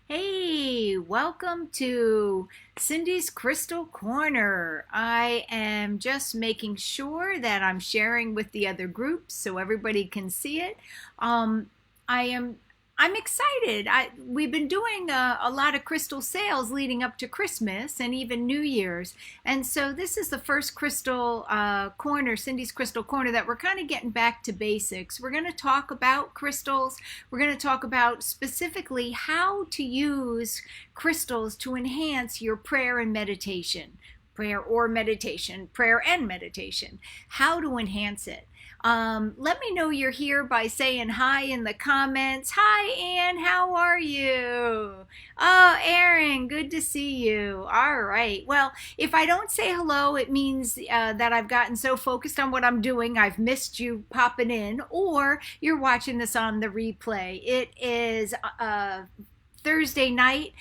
Hey, welcome to Cindy's Crystal Corner. I am just making sure that I'm sharing with the other groups so everybody can see it. Um, I am I'm excited. We've been doing a lot of crystal sales leading up to Christmas and even New Year's, and so this is the first crystal corner, Cindy's Crystal Corner, that we're kind of getting back to basics. We're going to talk about crystals. We're going to talk about specifically how to use crystals to enhance your prayer and meditation. Prayer and meditation, how to enhance it. Let me know you're here by saying hi in the comments. Hi, Ann. How are you? Oh, Erin, good to see you. All right. Well, if I don't say hello, it means that I've gotten so focused on what I'm doing, I've missed you popping in, or you're watching this on the replay. It is Thursday night,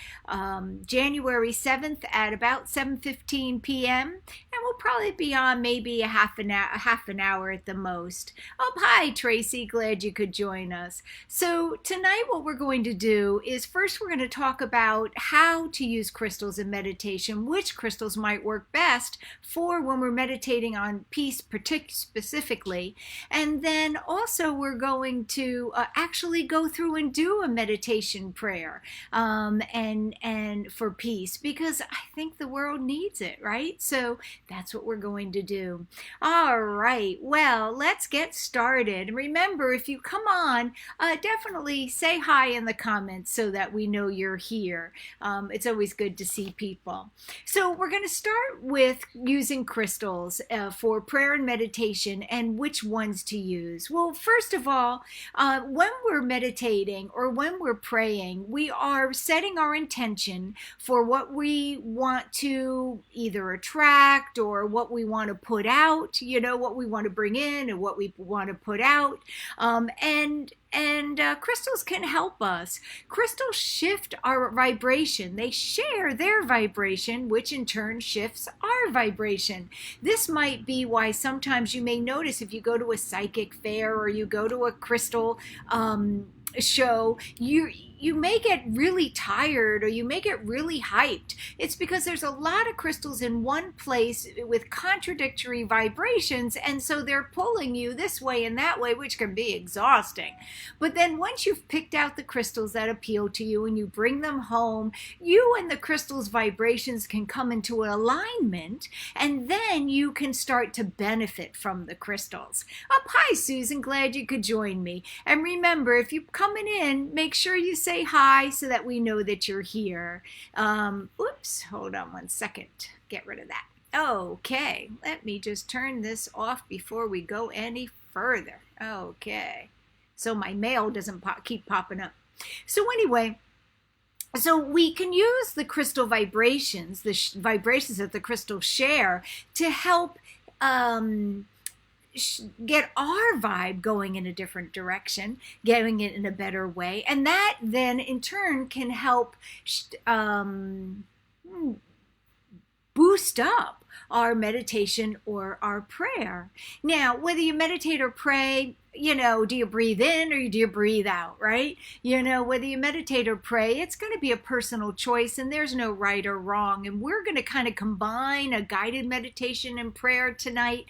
January 7th at about 7:15 p.m. and we'll probably be on maybe a half an hour at the most. Oh, hi Tracy, glad you could join us. So tonight what we're going to do is first we're going to talk about how to use crystals in meditation, which crystals might work best for when we're meditating on peace specifically, and then also we're going to actually go through and do a meditation prayer and for peace, because I think the world needs it, right? So that's what we're going to do. All right, well, let's get started. And remember, if you come on, definitely say hi in the comments so that we know you're here. It's always good to see people. So we're going to start with using crystals for prayer and meditation, and which ones to use. Well, first of all, when we're meditating or when we're praying, we are setting our intention for what we want to either attract or what we want to put out, what we want to bring in and what we want to put out. And crystals can help us. Crystals shift our vibration. They share their vibration, which in turn shifts our vibration. This might be why sometimes you may notice if you go to a psychic fair or you go to a crystal show, you may get really tired or you may get really hyped. It's because there's a lot of crystals in one place with contradictory vibrations, and so they're pulling you this way and that way, which can be exhausting. But then once you've picked out the crystals that appeal to you and you bring them home, you and the crystal's vibrations can come into alignment, and then you can start to benefit from the crystals. Hi Susan, glad you could join me. And remember, if you're coming in, make sure you say hi so that we know that you're here. Oops, hold on one second. Get rid of that. Okay, let me just turn this off before we go any further. Okay, so my mail doesn't keep popping up. So anyway, so we can use the crystal vibrations, the vibrations that the crystals share, to help get our vibe going in a different direction, getting it in a better way, and that then in turn can help boost up our meditation or our prayer. Now, whether you meditate or pray, do you breathe in or do you breathe out, right? Whether you meditate or pray, it's going to be a personal choice, and there's no right or wrong. And we're going to kind of combine a guided meditation and prayer tonight,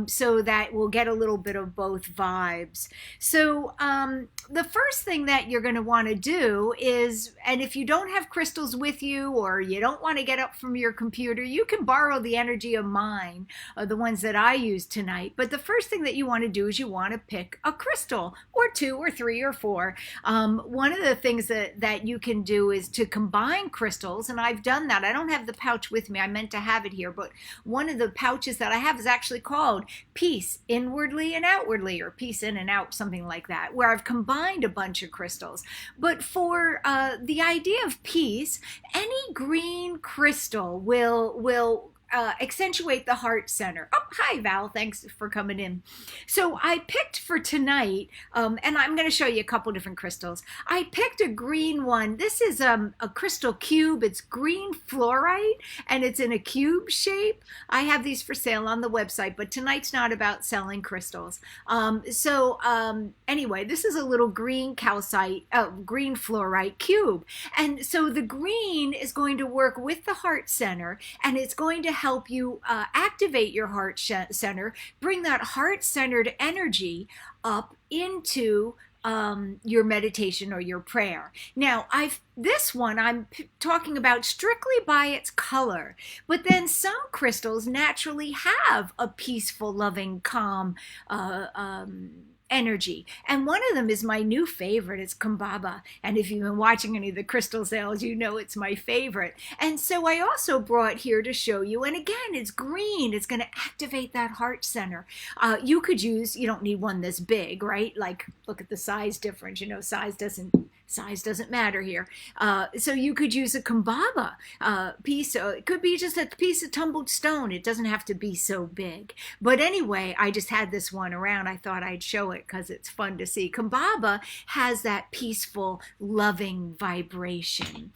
so that we'll get a little bit of both vibes. So the first thing that you're going to want to do is, and if you don't have crystals with you or you don't want to get up from your computer, you can borrow the energy of mine, the ones that I use tonight. But the first thing that you want to do is you want to pick a crystal, or two or three or four. One of the things that you can do is to combine crystals, and I've done that. I don't have the pouch with me. I meant to have it here, but one of the pouches that I have is actually called Peace Inwardly and Outwardly, or Peace In and Out, something like that, where I've combined a bunch of crystals. But for the idea of peace, any green crystal will accentuate the heart center. Oh, hi, Val. Thanks for coming in. So I picked for tonight, and I'm going to show you a couple different crystals. I picked a green one. This is a crystal cube. It's green fluorite, and it's in a cube shape. I have these for sale on the website, but tonight's not about selling crystals. Anyway, this is a little green calcite, green fluorite cube. And so the green is going to work with the heart center, and it's going to help you activate your heart center, bring that heart-centered energy up into your meditation or your prayer. Now, this one I'm talking about strictly by its color, but then some crystals naturally have a peaceful, loving, calm energy. And one of them is my new favorite. It's Kumbaba. And if you've been watching any of the crystal sales, you know it's my favorite. And so I also brought here to show you, and again, it's green. It's going to activate that heart center. You could use, you don't need one this big, right? Like, look at the size difference. You know, size doesn't matter here. So you could use a Kumbaba piece. It could be just a piece of tumbled stone. It doesn't have to be so big. But anyway, I just had this one around. I thought I'd show it because it's fun to see. Kumbaba has that peaceful, loving vibration.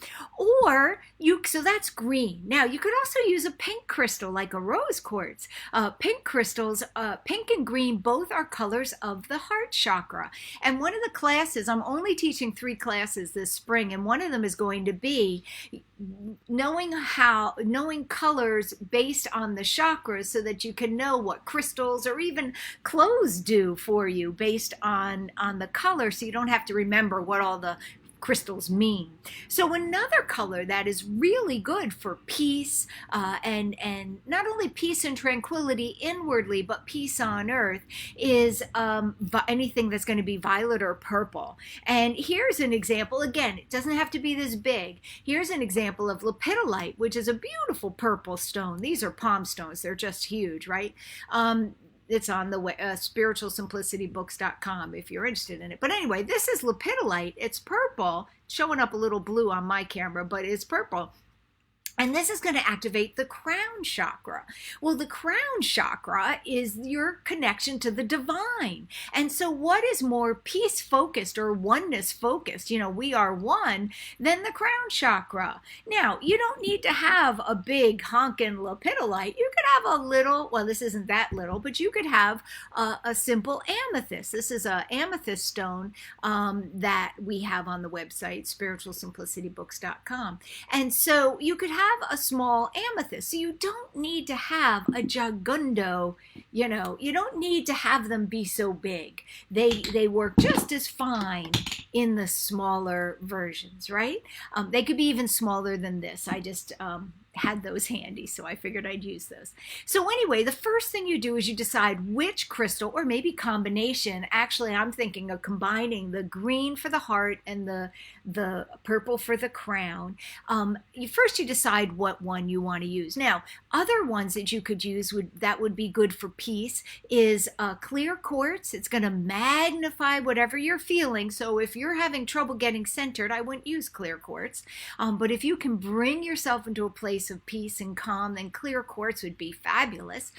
So that's green. Now, you could also use a pink crystal like a rose quartz. Pink crystals, pink and green, both are colors of the heart chakra. And one of the classes, I'm only teaching 3 classes this spring, and one of them is going to be knowing colors based on the chakras so that you can know what crystals or even clothes do for you based on the color, so you don't have to remember what all the crystals mean. So another color that is really good for peace and not only peace and tranquility inwardly, but peace on earth is anything that's going to be violet or purple. And here's an example. Again, it doesn't have to be this big. Here's an example of lepidolite, which is a beautiful purple stone. These are palm stones. They're just huge, right? It's on the spiritualsimplicityBooks.com if you're interested in it. But anyway, this is lepidolite. It's purple, showing up a little blue on my camera, but it's purple. And this is going to activate the crown chakra. Well, the crown chakra is your connection to the divine. And so what is more peace-focused or oneness-focused, you know, we are one, than the crown chakra? Now, you don't need to have a big honkin' lepidolite. You could have a little, well, this isn't that little, but you could have a simple amethyst. This is an amethyst stone that we have on the website, spiritualsimplicityBooks.com. And so you could have a small amethyst. So you don't need to have a gigundo, you know, you don't need to have them be so big. They work just as fine in the smaller versions, right? They could be even smaller than this. I just had those handy, so I figured I'd use those. So anyway, the first thing you do is you decide which crystal, or maybe combination. Actually, I'm thinking of combining the green for the heart and the purple for the crown. First you decide what one you want to use. Now, other ones that you could use that would be good for peace is clear quartz. It's going to magnify whatever you're feeling. So if you're having trouble getting centered, I wouldn't use clear quartz. But if you can bring yourself into a place of peace and calm, then clear quartz would be fabulous.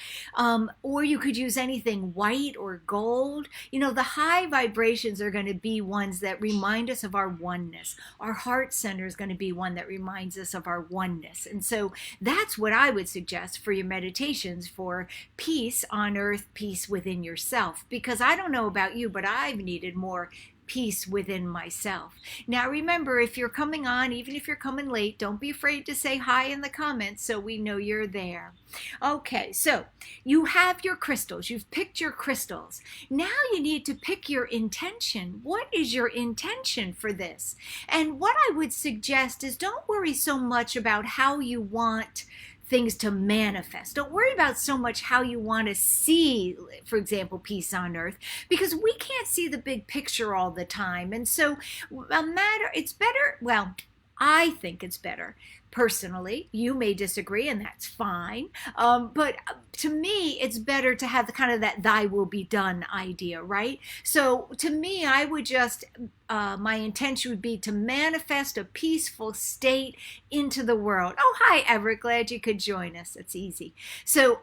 Or you could use anything white or gold. You know, the high vibrations are going to be ones that remind us of our oneness. Our heart center is going to be one that reminds us of our oneness. And so that's what I would suggest for your meditations for peace on earth, peace within yourself. Because I don't know about you, but I've needed more peace within myself. Now remember, if you're coming on, even if you're coming late, don't be afraid to say hi in the comments so we know you're there. Okay, so you have your crystals. You've picked your crystals. Now you need to pick your intention. What is your intention for this? And what I would suggest is don't worry so much about how you want things to manifest. Don't worry about so much how you want to see, for example, peace on earth, because we can't see the big picture all the time. And so it's better, well, I think it's better personally. You may disagree, and that's fine. But to me, it's better to have the kind of that thy will be done idea, right? So to me, I would just, my intention would be to manifest a peaceful state into the world. Oh, hi, Everett. Glad you could join us. It's easy. So,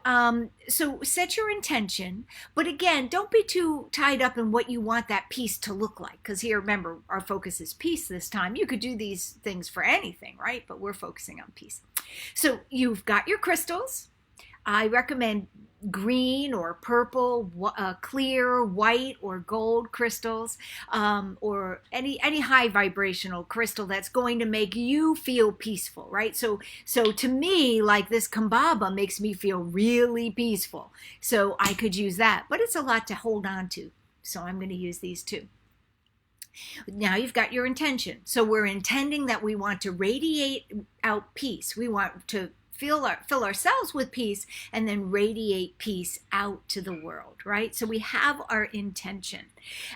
so set your intention, but again, don't be too tied up in what you want that peace to look like. Because here, remember, our focus is peace this time. You could do these things for anything, right? But we're focusing on peace. So you've got your crystals. I recommend green or purple, clear, white or gold crystals, or any high vibrational crystal that's going to make you feel peaceful, right? So to me, like this Kambaba makes me feel really peaceful. So I could use that, but it's a lot to hold on to. So I'm going to use these too. Now you've got your intention. So we're intending that we want to radiate out peace. We want to fill ourselves with peace and then radiate peace out to the world, right? So we have our intention.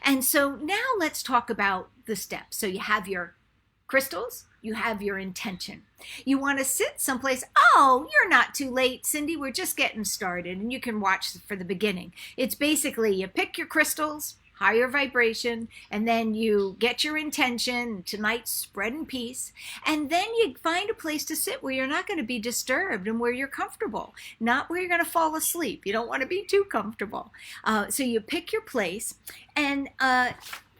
And so now let's talk about the steps. So you have your crystals, you have your intention. You want to sit someplace. Oh, you're not too late, Cindy. We're just getting started, and you can watch for the beginning. It's basically you pick your crystals, higher vibration, and then you get your intention, tonight's spread in peace, and then you find a place to sit where you're not going to be disturbed and where you're comfortable, not where you're going to fall asleep. You don't want to be too comfortable. So you pick your place, and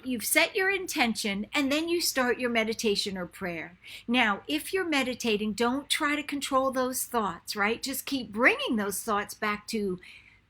you've set your intention, and then you start your meditation or prayer. Now, if you're meditating, don't try to control those thoughts, right? Just keep bringing those thoughts back to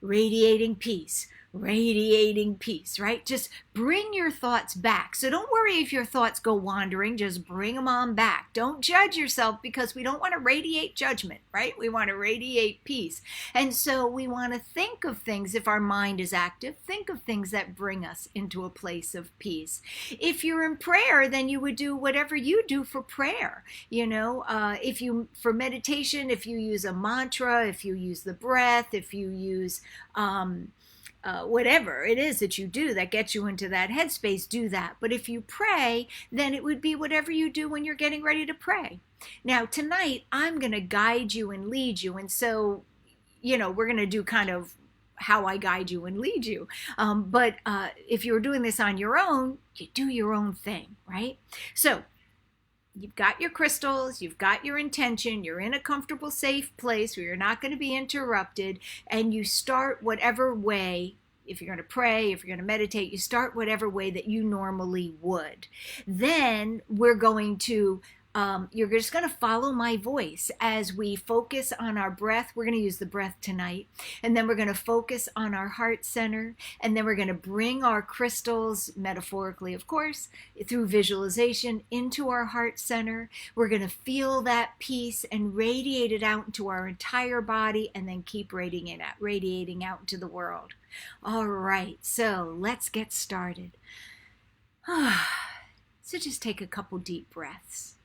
radiating peace, right? Just bring your thoughts back. So don't worry if your thoughts go wandering, just bring them on back. Don't judge yourself, because we don't want to radiate judgment, right? We want to radiate peace. And so we want to think of things, if our mind is active, think of things that bring us into a place of peace. If you're in prayer, then you would do whatever you do for prayer. For meditation, if you use a mantra, if you use the breath, if you use whatever it is that you do that gets you into that headspace, do that. But if you pray, then it would be whatever you do when you're getting ready to pray. Now, tonight, I'm going to guide you and lead you. And so, we're going to do kind of how I guide you and lead you. But if you're doing this on your own, you do your own thing, right? So you've got your crystals, you've got your intention, you're in a comfortable, safe place where you're not going to be interrupted, and you start whatever way. If you're going to pray, if you're going to meditate, you start whatever way that you normally would. Then we're going to you're just going to follow my voice as we focus on our breath. We're going to use the breath tonight. And then we're going to focus on our heart center. And then we're going to bring our crystals, metaphorically, of course, through visualization into our heart center. We're going to feel that peace and radiate it out into our entire body, and then keep radiating out into the world. All right, so let's get started. So just take a couple deep breaths.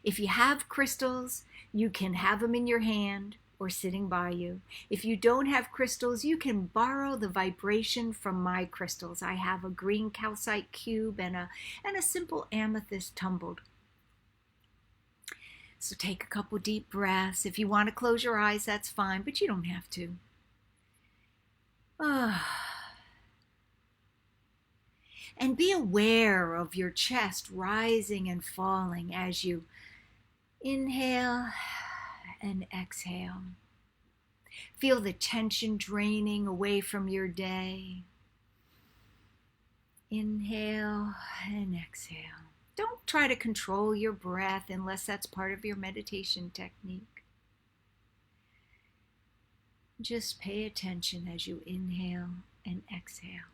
If you have crystals, you can have them in your hand or sitting by you. If you don't have crystals, you can borrow the vibration from my crystals. I have a green calcite cube and a simple amethyst tumbled. So take a couple deep breaths. If you want to close your eyes, that's fine, but you don't have to. And be aware of your chest rising and falling as you inhale and exhale. Feel the tension draining away from your day. Inhale and exhale. Don't try to control your breath unless that's part of your meditation technique. Just pay attention as you inhale and exhale.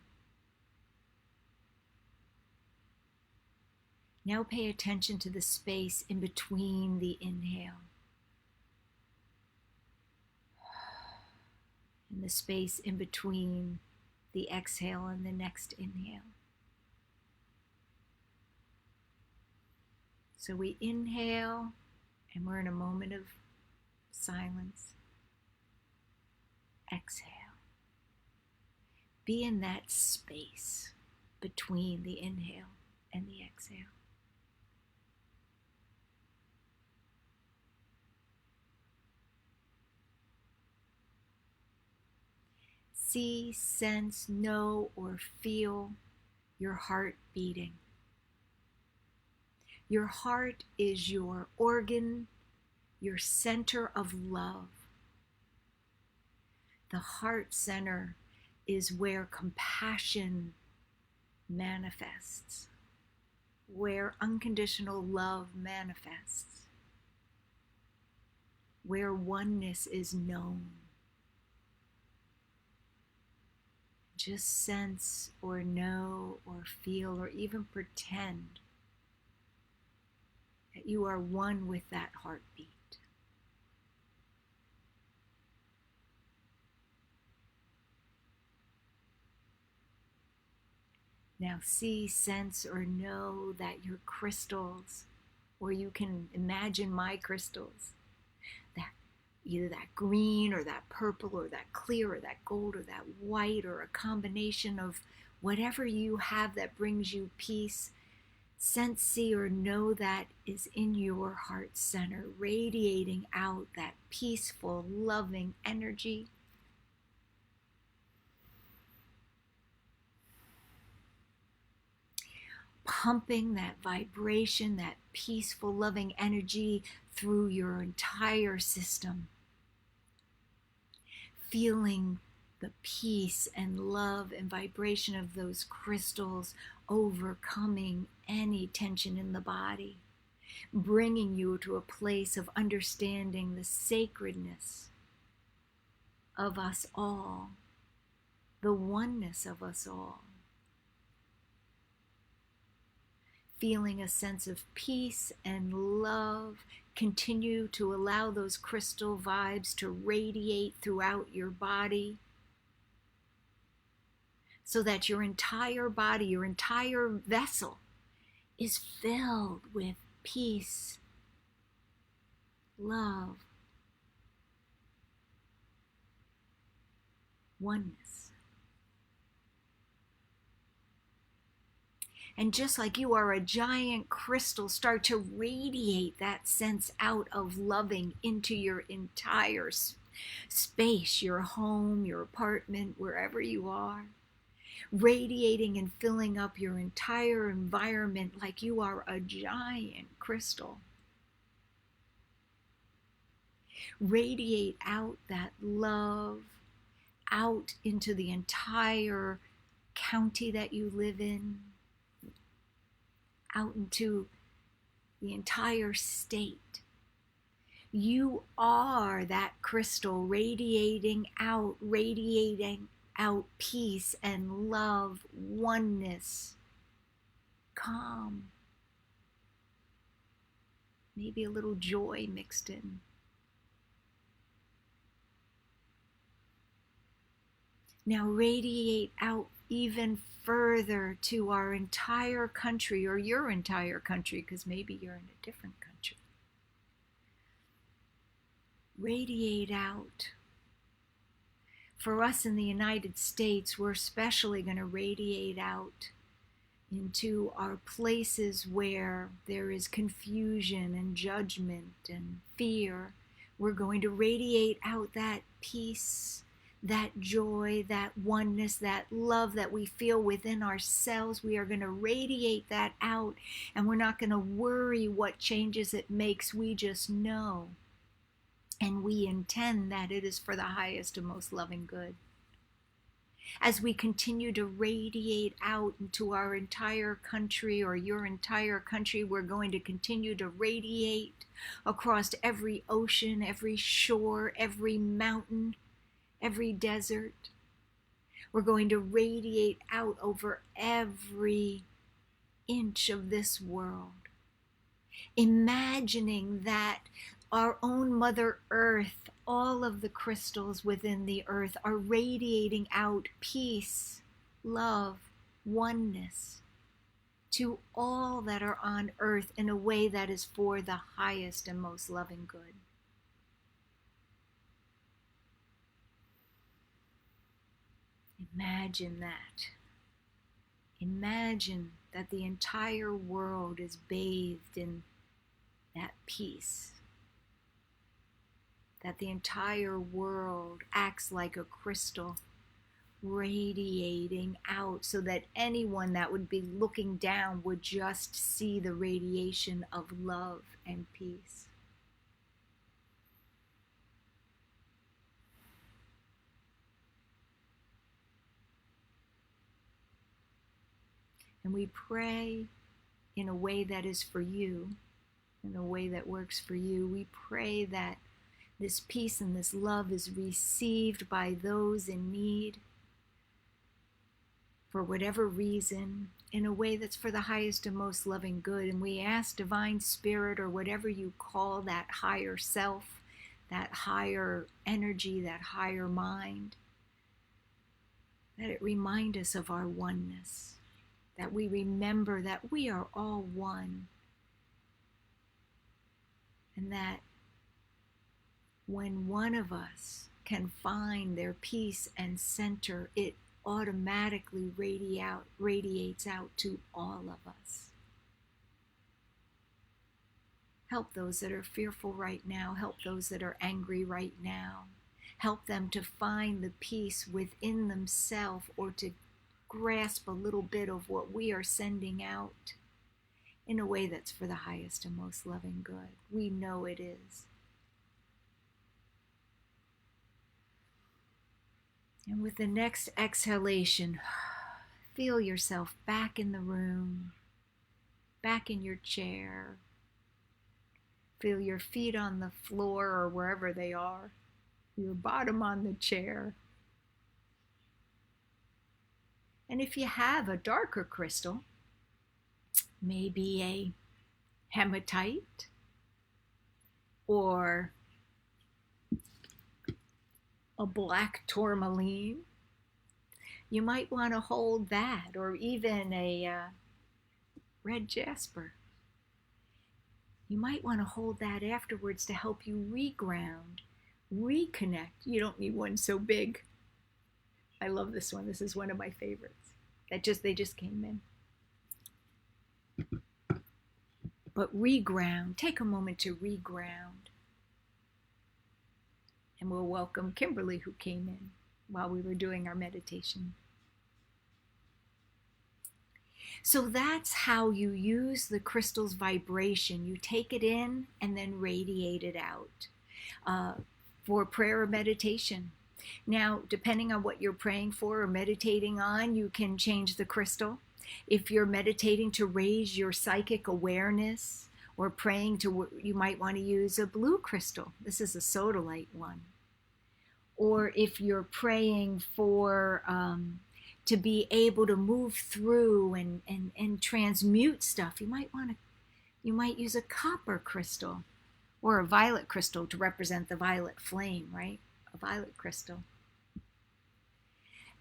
Now pay attention to the space in between the inhale and the space in between the exhale and the next inhale. So we inhale, and we're in a moment of silence. Exhale. Be in that space between the inhale and the exhale. see, sense, know, or feel your heart beating. Your heart is your organ, your center of love. The heart center is where compassion manifests, where unconditional love manifests, where oneness is known. Just sense or know or feel or even pretend that you are one with that heartbeat. Now see, sense, or know that your crystals, or you can imagine my crystals, that either that green or that purple or that clear or that gold or that white or a combination of whatever you have that brings you peace, sense, see, or know that is in your heart center, radiating out that peaceful, loving energy. Pumping that vibration, that peaceful, loving energy through your entire system. Feeling the peace and love and vibration of those crystals overcoming any tension in the body, bringing you to a place of understanding the sacredness of us all, the oneness of us all. Feeling a sense of peace and love, continue to allow those crystal vibes to radiate throughout your body so that your entire body, your entire vessel is filled with peace, love, oneness. And just like you are a giant crystal, start to radiate that sense out of loving into your entire space, your home, your apartment, wherever you are. Radiating and filling up your entire environment like you are a giant crystal. Radiate out that love out into the entire county that you live in, out into the entire state. You are that crystal radiating out peace and love, oneness, calm, maybe a little joy mixed in. Now radiate out even further to our entire country, or your entire country, because maybe you're in a different country. Radiate out. For us in the United States, we're especially going to radiate out into our places where there is confusion and judgment and fear. We're going to radiate out that peace, that joy, that oneness, that love that we feel within ourselves. We are going to radiate that out, and we're not going to worry what changes it makes. We just know, and we intend that it is for the highest and most loving good. As we continue to radiate out into our entire country, or your entire country, we're going to continue to radiate across every ocean, every shore, every mountain, every desert. We're going to radiate out over every inch of this world, imagining that our own Mother Earth, all of the crystals within the earth, are radiating out peace, love, oneness to all that are on earth in a way that is for the highest and most loving good. Imagine that. Imagine that the entire world is bathed in that peace. That the entire world acts like a crystal, radiating out so that anyone that would be looking down would just see the radiation of love and peace. And we pray in a way that is for you, in a way that works for you. We pray that this peace and this love is received by those in need for whatever reason, in a way that's for the highest and most loving good. And we ask Divine Spirit, or whatever you call that higher self, that higher energy, that higher mind, that it remind us of our oneness, that we remember that we are all one, and that when one of us can find their peace and center, it automatically radiates out to all of us. Help those that are fearful right now. Help those that are angry right now. Help them to find the peace within themselves, or to grasp a little bit of what we are sending out in a way that's for the highest and most loving good. We know it is. And with the next exhalation, feel yourself back in the room, back in your chair. Feel your feet on the floor or wherever they are, your bottom on the chair. And if you have a darker crystal, maybe a hematite or a black tourmaline, you might want to hold that, or even a red jasper. You might want to hold that afterwards to help you reground, reconnect. You don't need one so big. I love this one. This is one of my favorites. They just came in. But reground. Take a moment to reground. And we'll welcome Kimberly, who came in while we were doing our meditation. So that's how you use the crystal's vibration. You take it in and then radiate it out for prayer or meditation. Now, depending on what you're praying for or meditating on, you can change the crystal. If you're meditating to raise your psychic awareness, or praying to, you might want to use a blue crystal. This is a sodalite one. Or if you're praying for to be able to move through and transmute stuff, you might use a copper crystal or a violet crystal to represent the violet flame, right? A violet crystal.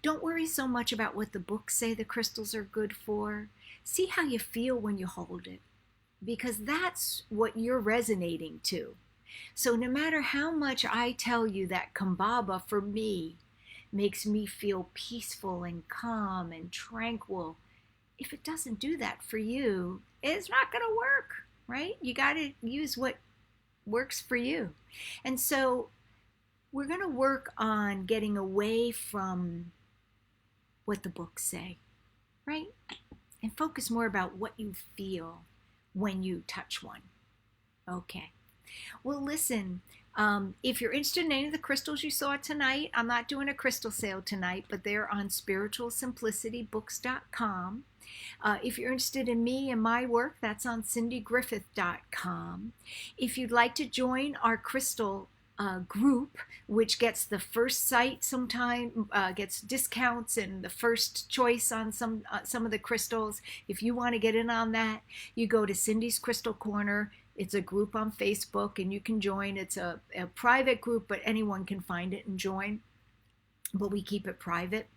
Don't worry so much about what the books say the crystals are good for. See how you feel when you hold it, because that's what you're resonating to. So no matter how much I tell you that Kambaba for me makes me feel peaceful and calm and tranquil, if it doesn't do that for you, it's not going to work, right? You got to use what works for you. And so we're going to work on getting away from what the books say, right? And focus more about what you feel when you touch one. Okay. Well, listen, if you're interested in any of the crystals you saw tonight, I'm not doing a crystal sale tonight, but they're on spiritualsimplicityBooks.com. If you're interested in me and my work, that's on cindygriffith.com. If you'd like to join our crystal group, which gets the first site sometime, gets discounts and the first choice on some of the crystals, if you want to get in on that, you go to Cindy's Crystal Corner. It's a group on Facebook, and you can join. It's a private group, but anyone can find it and join. But we keep it private.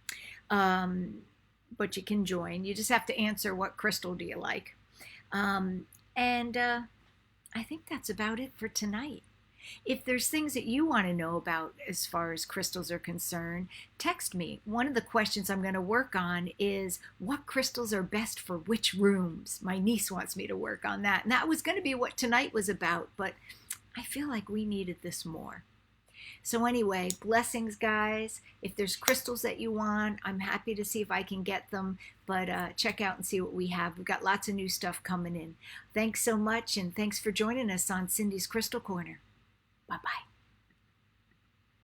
But you can join. You just have to answer, what crystal do you like? I think that's about it for tonight. If there's things that you want to know about as far as crystals are concerned, text me. One of the questions I'm going to work on is what crystals are best for which rooms. My niece wants me to work on that. And that was going to be what tonight was about, but I feel like we needed this more. So anyway, blessings, guys. If there's crystals that you want, I'm happy to see if I can get them. But check out and see what we have. We've got lots of new stuff coming in. Thanks so much, and thanks for joining us on Cindy's Crystal Corner. Bye-bye.